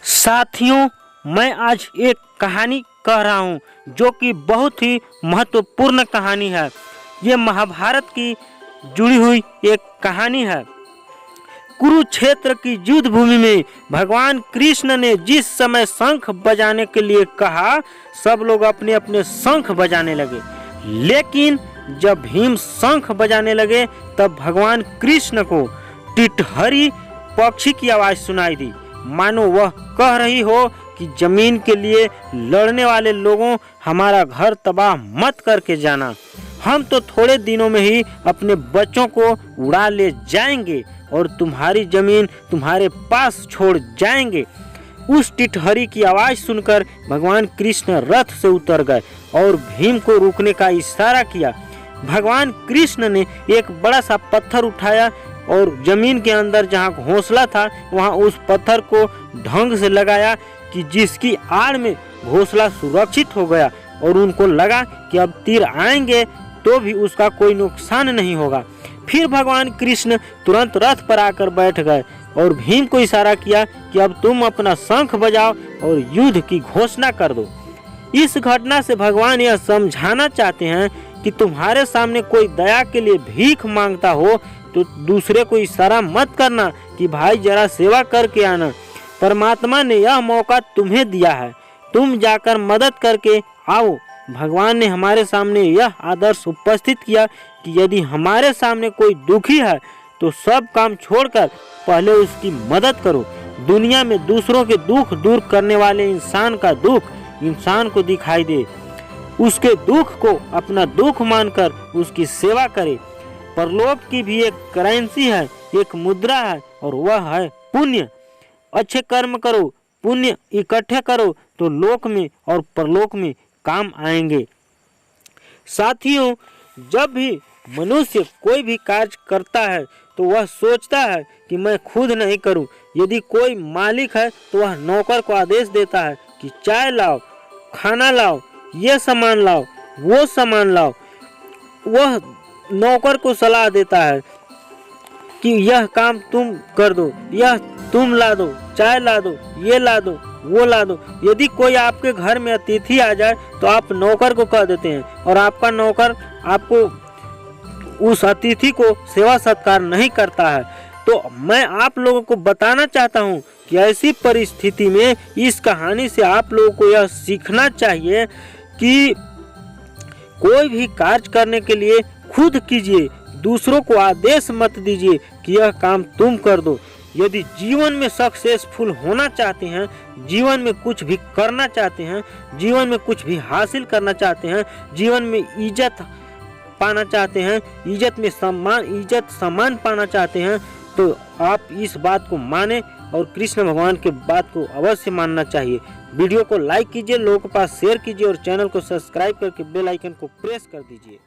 साथियों, मैं आज एक कहानी कह रहा हूँ जो कि बहुत ही महत्वपूर्ण कहानी है। ये महाभारत की जुड़ी हुई एक कहानी है। कुरुक्षेत्र की युद्ध भूमि में भगवान कृष्ण ने जिस समय शंख बजाने के लिए कहा, सब लोग अपने अपने शंख बजाने लगे। लेकिन जब भीम शंख बजाने लगे तब भगवान कृष्ण को टिटहरी पक्षी की आवाज सुनाई दी, मानो वह कह रही हो कि जमीन के लिए लड़ने वाले लोगों, हमारा घर तबाह मत करके जाना। हम तो थोड़े दिनों में ही अपने बच्चों को उड़ा ले जाएंगे और तुम्हारी जमीन तुम्हारे पास छोड़ जाएंगे। उस टिटहरी की आवाज सुनकर भगवान कृष्ण रथ से उतर गए और भीम को रुकने का इशारा किया। भगवान कृष्ण ने एक बड़ा सा पत्थर उठाया और जमीन के अंदर जहाँ घोंसला था वहाँ उस पत्थर को ढंग से लगाया कि जिसकी आड़ में घोंसला सुरक्षित हो गया और उनको लगा कि अब तीर आएंगे तो भी उसका कोई नुकसान नहीं होगा। फिर भगवान कृष्ण तुरंत रथ पर आकर बैठ गए और भीम को इशारा किया कि अब तुम अपना शंख बजाओ और युद्ध की घोषणा कर दो। इस घटना से भगवान यह समझाना चाहते हैं कि तुम्हारे सामने कोई दया के लिए भीख मांगता हो तो दूसरे को इशारा मत करना कि भाई जरा सेवा करके आना। परमात्मा ने यह मौका तुम्हें दिया है, तुम जाकर मदद करके आओ। भगवान ने हमारे सामने यह आदर्श उपस्थित किया कि यदि हमारे सामने कोई दुखी है तो सब काम छोड़कर पहले उसकी मदद करो। दुनिया में दूसरों के दुख दूर करने वाले इंसान का दुख इंसान को दिखाई दे, उसके दुख को अपना दुख मानकर उसकी सेवा करे। परलोक की भी एक करेंसी है, एक मुद्रा है और वह है पुण्य। अच्छे कर्म करो, पुण्य इकट्ठे करो तो लोक में और परलोक में काम आएंगे। साथियों, जब भी मनुष्य कोई भी कार्य करता है तो वह सोचता है कि मैं खुद नहीं करूं। यदि कोई मालिक है तो वह नौकर को आदेश देता है कि चाय लाओ, खाना लाओ, ये सामान लाओ, वो सामान लाओ। वह नौकर को सलाह देता है कि यह काम तुम कर दो, यह तुम ला दो, चाय ला दो, ये ला दो, वो ला दो। यदि कोई आपके घर में अतिथि आ जाए तो आप नौकर को कह देते हैं और आपका नौकर आपको उस अतिथि को सेवा सत्कार नहीं करता है। तो मैं आप लोगों को बताना चाहता हूँ कि ऐसी परिस्थिति में इस कहानी से आप लोगों को यह सीखना चाहिए कि कोई भी कार्य करने के लिए खुद कीजिए, दूसरों को आदेश मत दीजिए कि यह काम तुम कर दो। यदि जीवन में सक्सेसफुल होना चाहते हैं, जीवन में कुछ भी करना चाहते हैं, जीवन में कुछ भी हासिल करना चाहते हैं, जीवन में इज्जत पाना चाहते हैं, इज्जत में सम्मान पाना चाहते हैं, तो आप इस बात को माने और कृष्ण भगवान के बात को अवश्य मानना चाहिए। वीडियो को लाइक कीजिए, लोगों के पास शेयर कीजिए और चैनल को सब्सक्राइब करके बेल आइकन को प्रेस कर दीजिए।